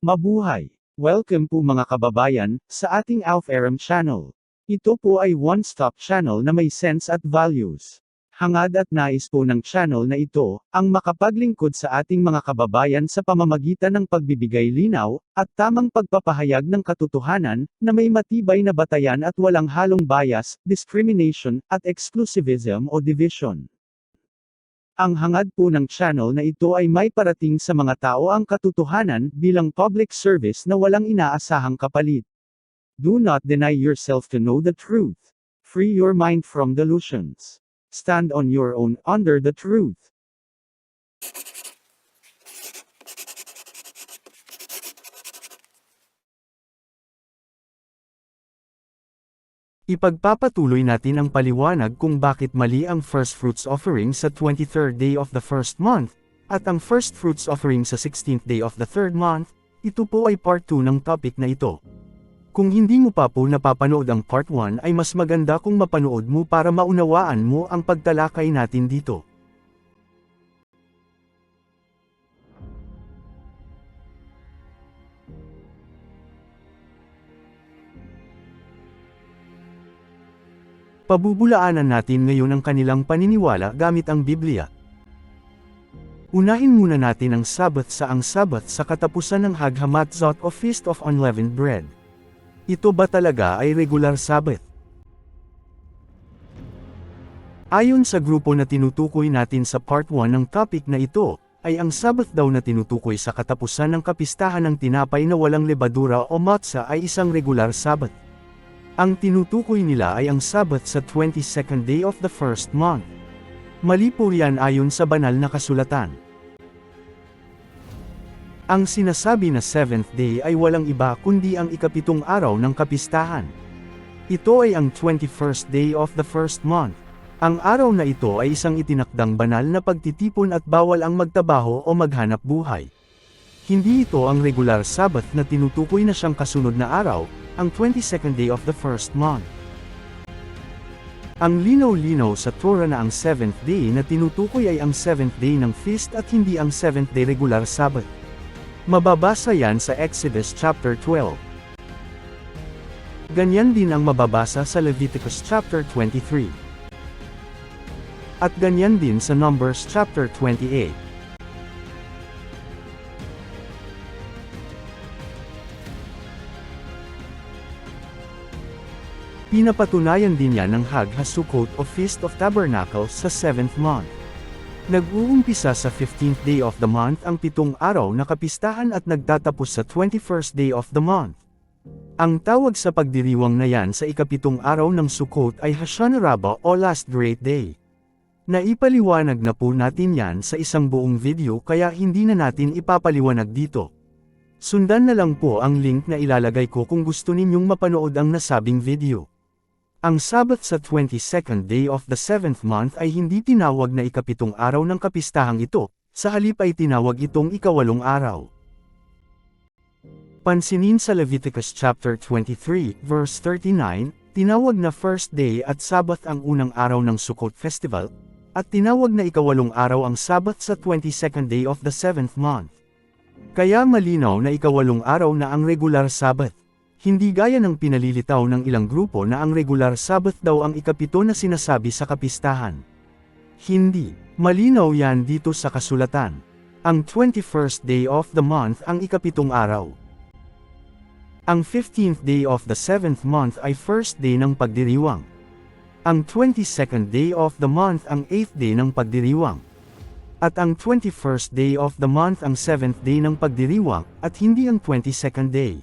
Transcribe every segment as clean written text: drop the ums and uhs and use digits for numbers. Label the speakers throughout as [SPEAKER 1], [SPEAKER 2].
[SPEAKER 1] Mabuhay! Welcome po mga kababayan, sa ating Alf Aram channel. Ito po ay one-stop channel na may sense at values. Hangad at nais po ng channel na ito, ang makapaglingkod sa ating mga kababayan sa pamamagitan ng pagbibigay linaw, at tamang pagpapahayag ng katotohanan, na may matibay na batayan at walang halong bias, discrimination, at exclusivism o division. Ang hangad po ng channel na ito ay may parating sa mga tao ang katotohanan bilang public service na walang inaasahang kapalit. Do not deny yourself to know the truth. Free your mind from delusions. Stand on your own under the truth. Ipagpapatuloy natin ang paliwanag kung bakit mali ang first fruits offering sa 23rd day of the first month, at ang first fruits offering sa 16th day of the third month. Ito po ay part 2 ng topic na ito. Kung hindi mo pa po napapanood ang part 1 ay mas maganda kung mapanood mo para maunawaan mo ang pagtalakay natin dito. Pabubulaanan natin ngayon ang kanilang paniniwala gamit ang Biblia. Unahin muna natin ang Sabbath sa katapusan ng Hag-Hamatzot o Feast of Unleavened Bread. Ito ba talaga ay regular Sabbath? Ayon sa grupo na tinutukoy natin sa part 1 ng topic na ito, ay ang Sabbath daw na tinutukoy sa katapusan ng kapistahan ng tinapay na walang lebadura o matzah ay isang regular Sabbath. Ang tinutukoy nila ay ang Sabbath sa 22nd day of the first month. Mali po yan ayon sa banal na kasulatan. Ang sinasabi na 7th day ay walang iba kundi ang ikapitong araw ng kapistahan. Ito ay ang 21st day of the first month. Ang araw na ito ay isang itinakdang banal na pagtitipon at bawal ang magtabaho o maghanap buhay. Hindi ito ang regular Sabbath na tinutukoy na siyang kasunod na araw, ang 22nd day of the first month. Ang linaw-linaw sa Torah na ang 7th day na tinutukoy ay ang 7th day ng feast at hindi ang 7th day regular Sabbath. Mababasa yan sa Exodus chapter 12. Ganyan din ang mababasa sa Leviticus chapter 23. At ganyan din sa Numbers chapter 28. Pinapatunayan din yan ng Hag HaSukkot o Feast of Tabernacles sa 7th month. Nag-uumpisa sa 15th day of the month ang 7 araw na kapistahan at nagtatapos sa 21st day of the month. Ang tawag sa pagdiriwang na yan sa ikapitong araw ng Sukkot ay Hoshana Rabbah o Last Great Day. Naipaliwanag na po natin yan sa isang buong video kaya hindi na natin ipapaliwanag dito. Sundan na lang po ang link na ilalagay ko kung gusto ninyong mapanood ang nasabing video. Ang Sabbath sa 22nd day of the 7th month ay hindi tinawag na ikapitong araw ng kapistahang ito, sa halip ay tinawag itong ikawalong araw. Pansinin sa Leviticus chapter 23, verse 39, tinawag na first day at Sabbath ang unang araw ng Sukkot Festival, at tinawag na ikawalong araw ang Sabbath sa 22nd day of the 7th month. Kaya malinaw na ikawalong araw na ang regular Sabbath. Hindi gaya ng pinalilitaw ng ilang grupo na ang regular Sabbath daw ang ikapito na sinasabi sa kapistahan. Hindi. Malinaw yan dito sa kasulatan. Ang 21st day of the month ang ikapitong araw. Ang 15th day of the 7th month ay first day ng pagdiriwang. Ang 22nd day of the month ang 8th day ng pagdiriwang. At ang 21st day of the month ang 7th day ng pagdiriwang, at hindi ang 22nd day.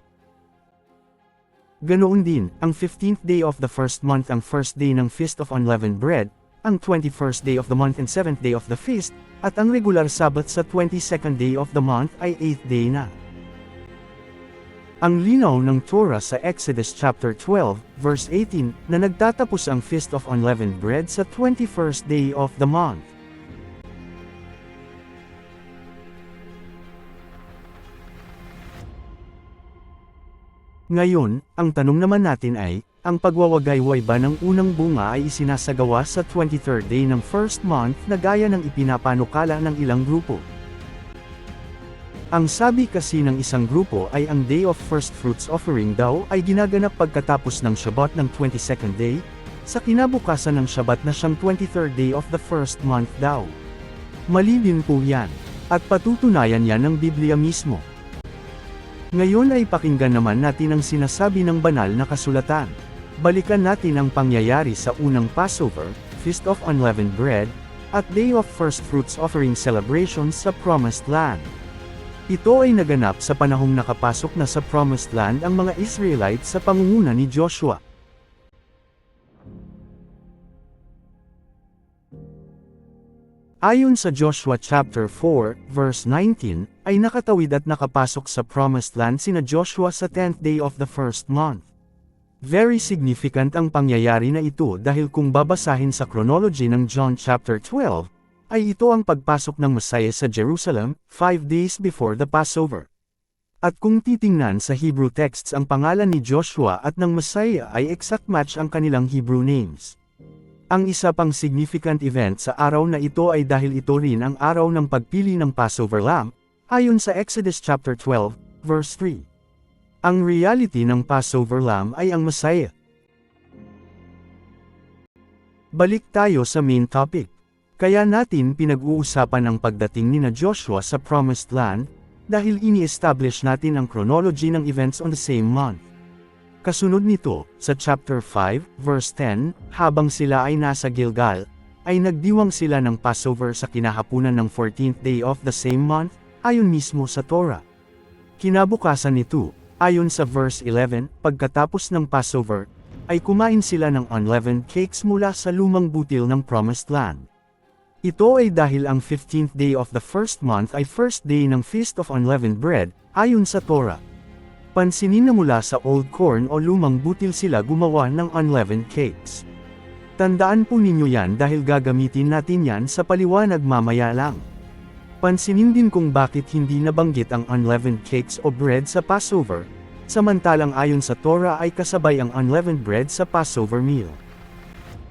[SPEAKER 1] Ganoon din, ang 15th day of the first month ang first day ng Feast of Unleavened Bread, ang 21st day of the month and 7th day of the feast, at ang regular Sabbath sa 22nd day of the month ay 8th day na. Ang linaw ng Torah sa Exodus chapter 12, verse 18, na nagtatapos ang Feast of Unleavened Bread sa 21st day of the month. Ngayon, ang tanong naman natin ay, ang pagwawagayway ba ng unang bunga ay isinasagawa sa 23rd day ng first month na gaya ng ipinapanukala ng ilang grupo? Ang sabi kasi ng isang grupo ay ang Day of First Fruits Offering daw ay ginaganap pagkatapos ng Shabbat ng 22nd day, sa kinabukasan ng Shabbat na siyang 23rd day of the first month daw. Mali din po yan, at patutunayan yan ng Biblia mismo. Ngayon ay pakinggan naman natin ang sinasabi ng banal na kasulatan. Balikan natin ang pangyayari sa unang Passover, Feast of Unleavened Bread, at Day of First Fruits Offering celebrations sa Promised Land. Ito ay naganap sa panahong nakapasok na sa Promised Land ang mga Israelites sa pangunguna ni Joshua. Ayon sa Joshua chapter 4, verse 19, ay nakatawid at nakapasok sa Promised Land sina Joshua sa 10th day of the first month. Very significant ang pangyayari na ito dahil kung babasahin sa chronology ng John chapter 12, ay ito ang pagpasok ng Messiah sa Jerusalem, 5 days before the Passover. At kung titingnan sa Hebrew texts ang pangalan ni Joshua at ng Messiah ay exact match ang kanilang Hebrew names. Ang isa pang significant event sa araw na ito ay dahil ito rin ang araw ng pagpili ng Passover Lamb, ayon sa Exodus chapter 12, verse 3. Ang reality ng Passover Lamb ay ang Messiah. Balik tayo sa main topic. Kaya natin pinag-uusapan ang pagdating ni Joshua sa Promised Land, dahil ini-establish natin ang chronology ng events on the same month. Kasunod nito, sa chapter 5, verse 10, habang sila ay nasa Gilgal, ay nagdiwang sila ng Passover sa kinahapunan ng 14th day of the same month, ayon mismo sa Torah. Kinabukasan nito, ayon sa verse 11, pagkatapos ng Passover, ay kumain sila ng unleavened cakes mula sa lumang butil ng Promised Land. Ito ay dahil ang 15th day of the first month ay first day ng Feast of Unleavened Bread, ayon sa Torah. Pansinin na mula sa old corn o lumang butil sila gumawa ng unleavened cakes. Tandaan po ninyo yan dahil gagamitin natin yan sa paliwanag mamaya lang. Pansinin din kung bakit hindi nabanggit ang unleavened cakes o bread sa Passover, samantalang ayon sa Torah ay kasabay ang unleavened bread sa Passover meal.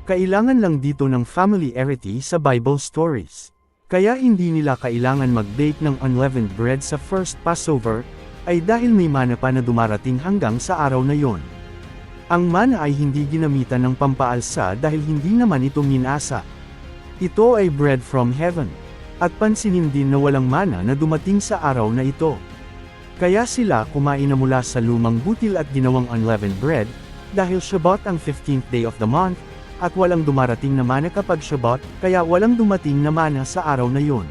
[SPEAKER 1] Kailangan lang dito ng familiarity sa Bible stories. Kaya hindi nila kailangan mag-bake ng unleavened bread sa first Passover, ay dahil may mana pa na dumarating hanggang sa araw na yon. Ang mana ay hindi ginamitan ng pampaalsa dahil hindi naman ito minasa. Ito ay bread from heaven. At pansinin din na walang mana na dumating sa araw na ito. Kaya sila kumain na mula sa lumang butil at ginawang unleavened bread, dahil Shabbat ang 15th day of the month, at walang dumarating na mana kapag Shabbat, kaya walang dumating na mana sa araw na yon.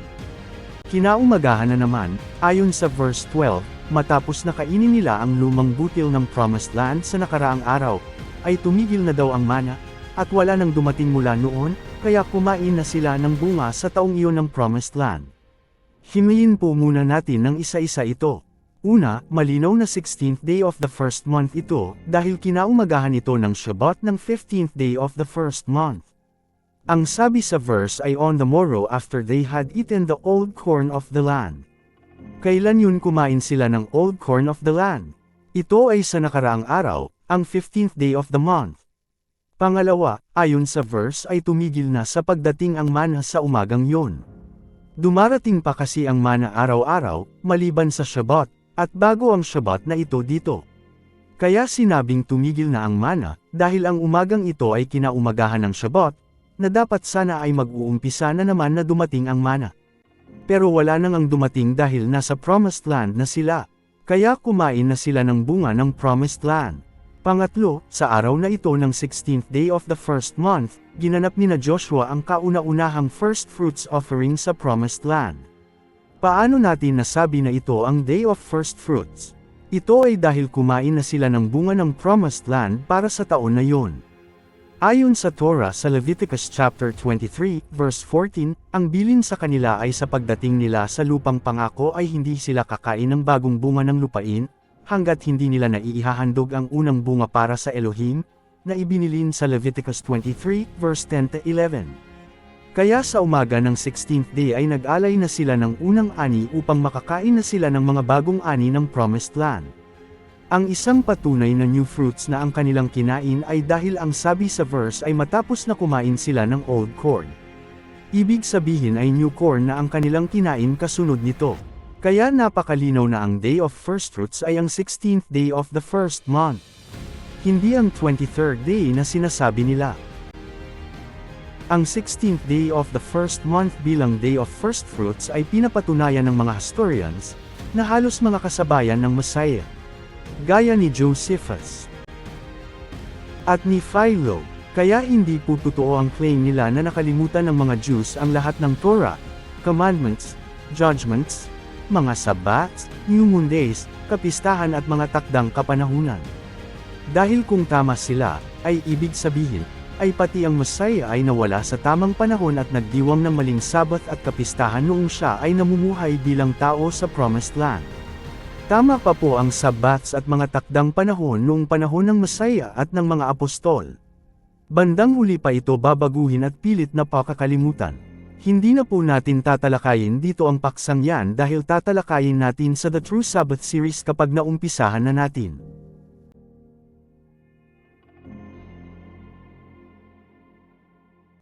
[SPEAKER 1] Kinaumagahan na naman, ayon sa verse 12, matapos na kainin nila ang lumang butil ng Promised Land sa nakaraang araw, ay tumigil na daw ang mana, at wala nang dumating mula noon, kaya kumain na sila ng bunga sa taong iyon ng Promised Land. Himayin po muna natin ng isa-isa ito. Una, malinaw na 16th day of the first month ito, dahil kinaumagahan ito ng Shabbat ng 15th day of the first month. Ang sabi sa verse ay on the morrow after they had eaten the old corn of the land. Kailan yun kumain sila ng old corn of the land? Ito ay sa nakaraang araw, ang 15th day of the month. Pangalawa, ayon sa verse ay tumigil na sa pagdating ang mana sa umagang yon. Dumarating pa kasi ang mana araw-araw, maliban sa Shabbat, at bago ang Shabbat na ito dito. Kaya sinabing tumigil na ang mana, dahil ang umagang ito ay kinaumagahan ng Shabbat,
[SPEAKER 2] na dapat sana ay mag-uumpisa na naman na dumating ang mana. Pero wala nang ang dumating dahil nasa Promised Land na sila. Kaya kumain na sila ng bunga ng Promised Land. Pangatlo, sa araw na ito ng 16th day of the first month, ginanap ni Joshua ang kauna-unahang first fruits offering sa Promised Land. Paano natin nasabi na ito ang Day of First Fruits? Ito ay dahil kumain na sila ng bunga ng Promised Land para sa taon na yun. Ayon sa Torah sa Leviticus chapter 23, verse 14, ang bilin sa kanila ay sa pagdating nila sa lupang pangako ay hindi sila kakain ng bagong bunga ng lupain, hanggat hindi nila naiihahandog ang unang bunga para sa Elohim, na ibinilin sa Leviticus 23, verse 10-11. Kaya sa umaga ng 16th day ay nag-alay na sila ng unang ani upang makakain na sila ng mga bagong ani ng Promised Land. Ang isang patunay na new fruits na ang kanilang kinain ay dahil ang sabi sa verse ay matapos na kumain sila ng old corn. Ibig sabihin ay new corn na ang kanilang kinain kasunod nito. Kaya napakalinaw na ang Day of First Fruits ay ang 16th day of the first month. Hindi ang 23rd day na sinasabi nila. Ang 16th day of the first month bilang Day of First Fruits ay pinapatunayan ng mga historians, na halos mga kasabayan ng Messiah. Gaya ni Josephus at ni Philo, kaya hindi po totoo ang claim nila na nakalimutan ng mga Jews ang lahat ng Torah, commandments, judgments, mga sabbats, new moon days, kapistahan at mga takdang kapanahunan. Dahil kung tama sila, ay ibig sabihin, ay pati ang Messiah ay nawala sa tamang panahon at nagdiwang ng maling Sabbath at kapistahan noong siya ay namumuhay bilang tao sa Promised Land. Tama pa po ang Sabbats at mga takdang panahon noong panahon ng Messiah at ng mga apostol. Bandang huli pa ito babaguhin at pilit na pakakalimutan. Hindi na po natin tatalakayin dito ang paksang yan dahil tatalakayin natin sa The True Sabbath series kapag naumpisahan na natin.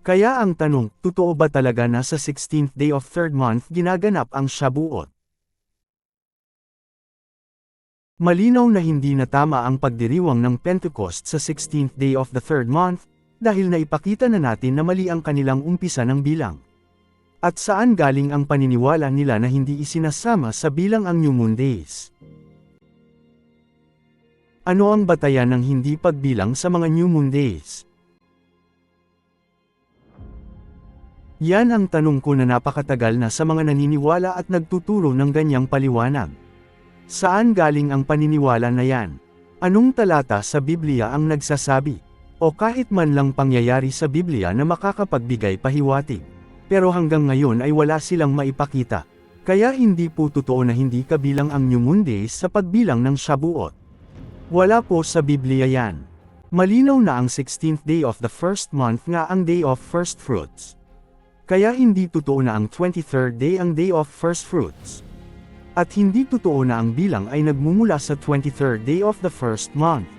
[SPEAKER 2] Kaya ang tanong, totoo ba talaga na sa 16th day of third month ginaganap ang Shabuot? Malinaw na hindi na tama ang pagdiriwang ng Pentecost sa 16th day of the third month, dahil naipakita na natin na mali ang kanilang umpisa ng bilang. At saan galing ang paniniwala nila na hindi isinasama sa bilang ang New Moon Days? Ano ang batayan ng hindi pagbilang sa mga New Moon Days? Yan ang tanong ko na napakatagal na sa mga naniniwala at nagtuturo ng ganyang paliwanag. Saan galing ang paniniwala na yan? Anong talata sa Biblia ang nagsasabi? O kahit man lang pangyayari sa Biblia na makakapagbigay pahiwatig. Pero hanggang ngayon ay wala silang maipakita. Kaya hindi po totoo na hindi kabilang ang New Moon Days sa pagbilang ng Shabuot. Wala po sa Biblia yan. Malinaw na ang 16th day of the first month nga ang Day of First Fruits. Kaya hindi totoo na ang 23rd day ang Day of First Fruits. At hindi totoo na ang bilang ay nagmumula sa 23rd day of the first month.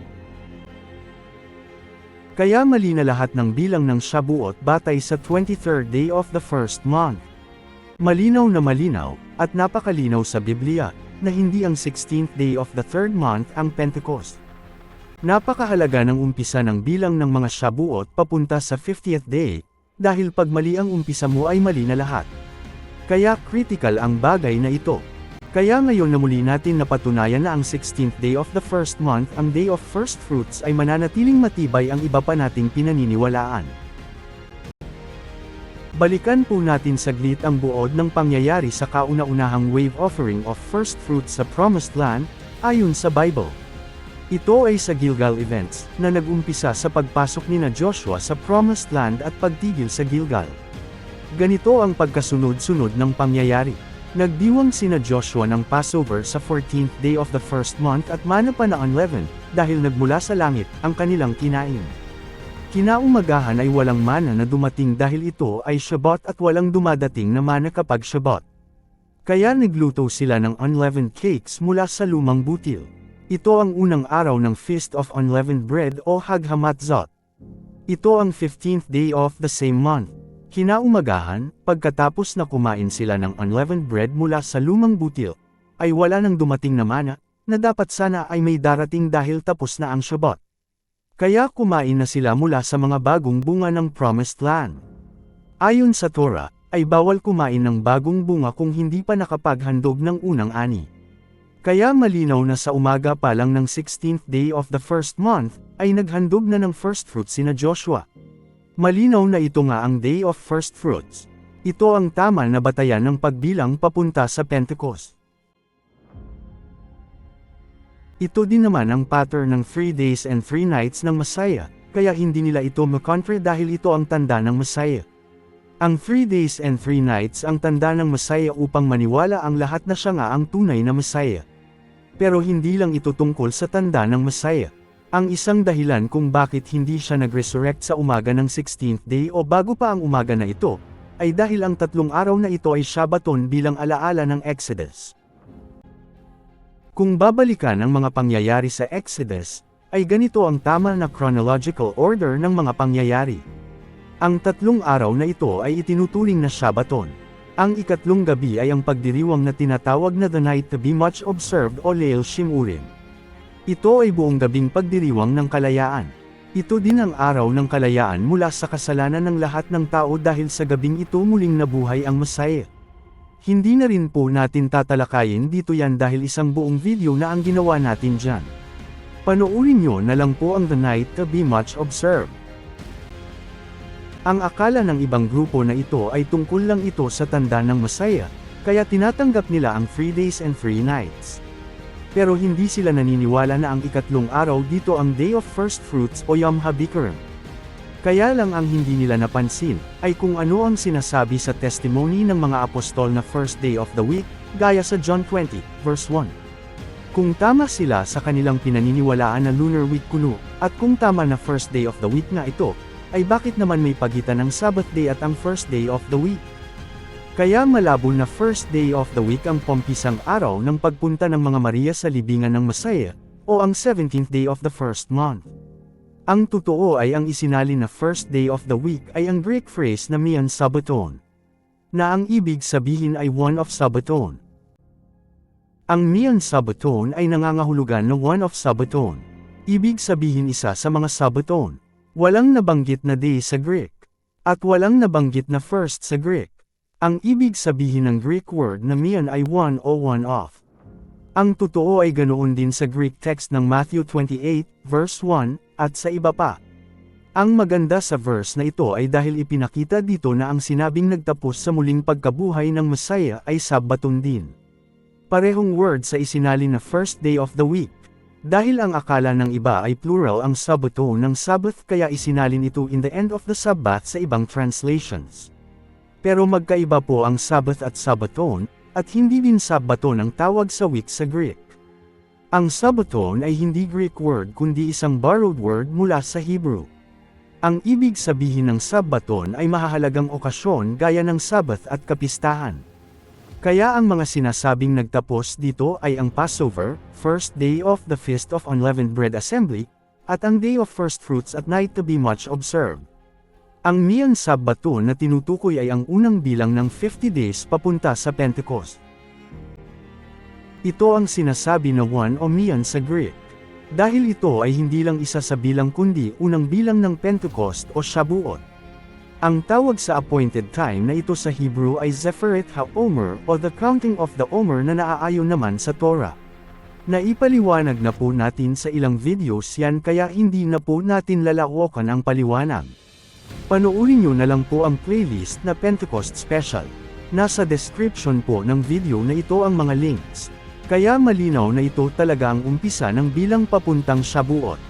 [SPEAKER 2] Kaya mali na lahat ng bilang ng Shabuot batay sa 23rd day of the first month. Malinaw na malinaw, at napakalinaw sa Biblia, na hindi ang 16th day of the third month ang Pentecost. Napakahalaga ng umpisa ng bilang ng mga Shabuot papunta sa 50th day, dahil pag mali ang umpisa mo ay mali na lahat. Kaya critical ang bagay na ito. Kaya ngayon na muli natin napatunayan na ang 16th day of the first month ang Day of First Fruits ay mananatiling matibay ang iba pa nating pinaniniwalaan. Balikan po natin saglit ang buod ng pangyayari sa kauna-unahang wave offering of first fruits sa Promised Land, ayon sa Bible. Ito ay sa Gilgal events, na nag-umpisa sa pagpasok ni Joshua sa Promised Land at pagtigil sa Gilgal. Ganito ang pagkasunod-sunod ng pangyayari. Nagdiwang sina Joshua ng Passover sa 14th day of the first month at mana pa na unleavened, dahil nagmula sa langit ang kanilang kinain. Kinaumagahan ay walang mana na dumating dahil ito ay Shabbat at walang dumadating na mana kapag Shabbat. Kaya nagluto sila ng unleavened cakes mula sa lumang butil. Ito ang unang araw ng Feast of Unleavened Bread o Hag Hamatzot. Ito ang 15th day of the same month. Kinaumagahan, pagkatapos na kumain sila ng unleavened bread mula sa lumang butil, ay wala nang dumating na mana, na dapat sana ay may darating dahil tapos na ang Shabbat. Kaya kumain na sila mula sa mga bagong bunga ng Promised Land. Ayon sa Torah, ay bawal kumain ng bagong bunga kung hindi pa nakapaghandog ng unang ani. Kaya malinaw na sa umaga pa lang ng 16th day of the first month, ay naghandog na ng first fruits sina Joshua. Malinaw na ito nga ang day of first fruits. Ito ang tama na batayan ng pagbilang papunta sa Pentecost. Ito din naman ang pattern ng 3 days and 3 nights ng Messiah, kaya hindi nila ito makontre dahil ito ang tanda ng Messiah. Ang 3 days and 3 nights ang tanda ng Messiah upang maniwala ang lahat na siya nga ang tunay na Messiah. Pero hindi lang ito tungkol sa tanda ng Messiah. Ang isang dahilan kung bakit hindi siya nag-resurrect sa umaga ng 16th day o bago pa ang umaga na ito, ay dahil ang 3 araw na ito ay Shabbaton bilang alaala ng Exodus. Kung babalikan ang mga pangyayari sa Exodus, ay ganito ang tama na chronological order ng mga pangyayari. Ang 3 araw na ito ay itinuturing na Shabbaton. Ang ikatlong gabi ay ang pagdiriwang na tinatawag na the night to be much observed o Leil Shimurim. Ito ay buong gabing pagdiriwang ng kalayaan. Ito din ang araw ng kalayaan mula sa kasalanan ng lahat ng tao dahil sa gabing ito muling nabuhay ang Messiah. Hindi na rin po natin tatalakayin dito yan dahil isang buong video na ang ginawa natin dyan. Panoorin nyo na lang po ang the night to be much observed. Ang akala ng ibang grupo na ito ay tungkol lang ito sa tanda ng Messiah, kaya tinatanggap nila ang 3 days and 3 nights. Pero hindi sila naniniwala na ang ikatlong araw dito ang Day of First Fruits o Yom HaBikurim. Kaya lang ang hindi nila napansin, ay kung ano ang sinasabi sa testimony ng mga apostol na first day of the week, gaya sa John 20, verse 1. Kung tama sila sa kanilang pinaniniwalaan na lunar week kuno, at kung tama na first day of the week nga ito, ay bakit naman may pagitan ng Sabbath day at ang first day of the week? Kaya malabo na first day of the week ang pampisang araw ng pagpunta ng mga Maria sa libingan ng Messiah, o ang 17th day of the first month. Ang totoo ay ang isinalin na first day of the week ay ang Greek phrase na Mian Sabbaton, na ang ibig sabihin ay one of Sabbaton. Ang Mian Sabbaton ay nangangahulugan na one of Sabbaton. Ibig sabihin isa sa mga Sabbaton. Walang nabanggit na day sa Greek. At walang nabanggit na first sa Greek. Ang ibig sabihin ng Greek word na mian ay one o one of. Ang totoo ay ganoon din sa Greek text ng Matthew 28, verse 1, at sa iba pa. Ang maganda sa verse na ito ay dahil ipinakita dito na ang sinabing nagtapos sa muling pagkabuhay ng Messiah ay Sabbaton din. Parehong word sa isinalin na first day of the week. Dahil ang akala ng iba ay plural ang Sabbaton ng Sabbath kaya isinalin ito in the end of the Sabbath sa ibang translations. Pero magkaiba po ang Sabbath at Sabbaton, at hindi din Sabbaton ang tawag sa week sa Greek. Ang Sabbaton ay hindi Greek word kundi isang borrowed word mula sa Hebrew. Ang ibig sabihin ng Sabbaton ay mahahalagang okasyon gaya ng Sabbath at kapistahan. Kaya ang mga sinasabing nagtapos dito ay ang Passover, first day of the Feast of Unleavened Bread Assembly, at ang Day of First Fruits at night to be much observed. Ang Mian Sabbaton na tinutukoy ay ang unang bilang ng 50 days papunta sa Pentecost. Ito ang sinasabi na one o Mian sa Greek. Dahil ito ay hindi lang isa sa bilang kundi unang bilang ng Pentecost o Shabuot. Ang tawag sa appointed time na ito sa Hebrew ay Zephyret HaOmer o the counting of the Omer na naaayon naman sa Torah. Naipaliwanag na po natin sa ilang videos yan kaya hindi na po natin lalawakan ang paliwanag. Panoorin nyo na lang po ang playlist na Pentecost Special. Nasa description po ng video na ito ang mga links. Kaya malinaw na ito talaga ang umpisa ng bilang papuntang Shabuot.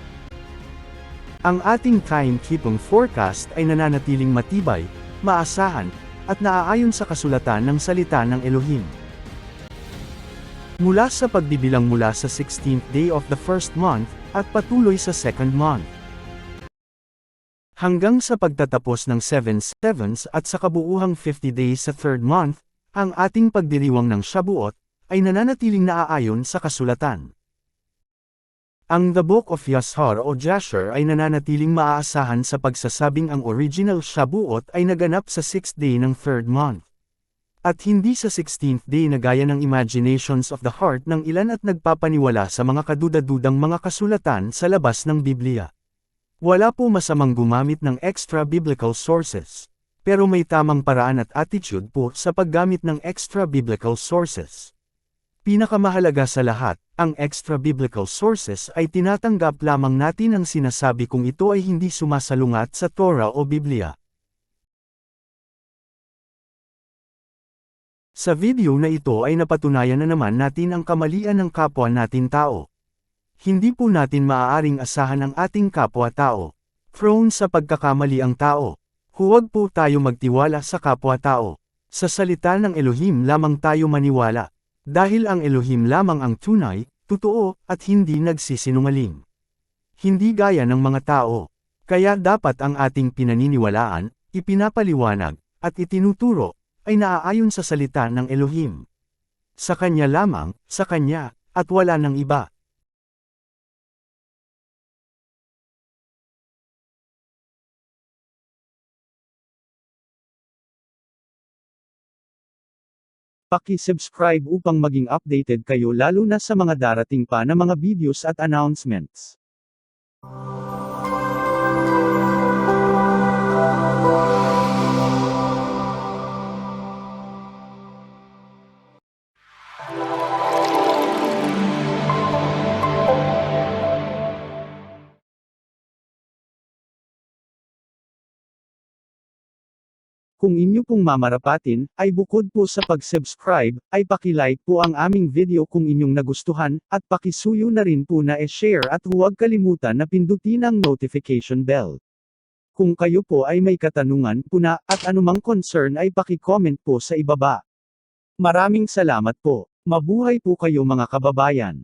[SPEAKER 2] Ang ating time-keeping forecast ay nananatiling matibay, maasahan, at naaayon sa kasulatan ng salita ng Elohim. Mula sa pagbibilang mula sa 16th day of the first month, at patuloy sa second month. Hanggang sa pagtatapos ng 7 sevens at sa kabuuhang 50 days sa third month, ang ating pagdiriwang ng Shabuot, ay nananatiling naaayon sa kasulatan. Ang The Book of Yashar o Jasher ay nananatiling maaasahan sa pagsasabing ang original Shabuot ay naganap sa 6th day ng 3rd month. At hindi sa 16th day na gaya ng imaginations of the heart ng ilan at nagpapaniwala sa mga kadudadudang mga kasulatan sa labas ng Biblia. Wala po masamang gumamit ng extra biblical sources. Pero may tamang paraan at attitude po sa paggamit ng extra-biblical sources. Pinakamahalaga sa lahat, ang extra-biblical sources ay tinatanggap lamang natin ang sinasabi kung ito ay hindi sumasalungat sa Torah o Biblia. Sa video na ito ay napatunayan na naman natin ang kamalian ng kapwa natin tao. Hindi po natin maaaring asahan ang ating kapwa-tao. Prone sa pagkakamali ang tao. Huwag po tayo magtiwala sa kapwa-tao. Sa salita ng Elohim lamang tayo maniwala. Dahil ang Elohim lamang ang tunay, totoo, at hindi nagsisinungaling. Hindi gaya ng mga tao. Kaya dapat ang ating pinaniniwalaan, ipinapaliwanag, at itinuturo, ay naaayon sa salita ng Elohim. Sa Kanya lamang, sa Kanya, at wala ng iba.
[SPEAKER 1] Paki-subscribe upang maging updated kayo lalo na sa mga darating pa na mga videos at announcements. Kung inyo pong mamarapatin, ay bukod po sa pag-subscribe, ay paki-like po ang aming video kung inyong nagustuhan, at pakisuyo na rin po na e-share at huwag kalimutan na pindutin ang notification bell. Kung kayo po ay may katanungan po na, at anumang concern ay paki-comment po sa ibaba. Maraming salamat po. Mabuhay po kayo mga kababayan.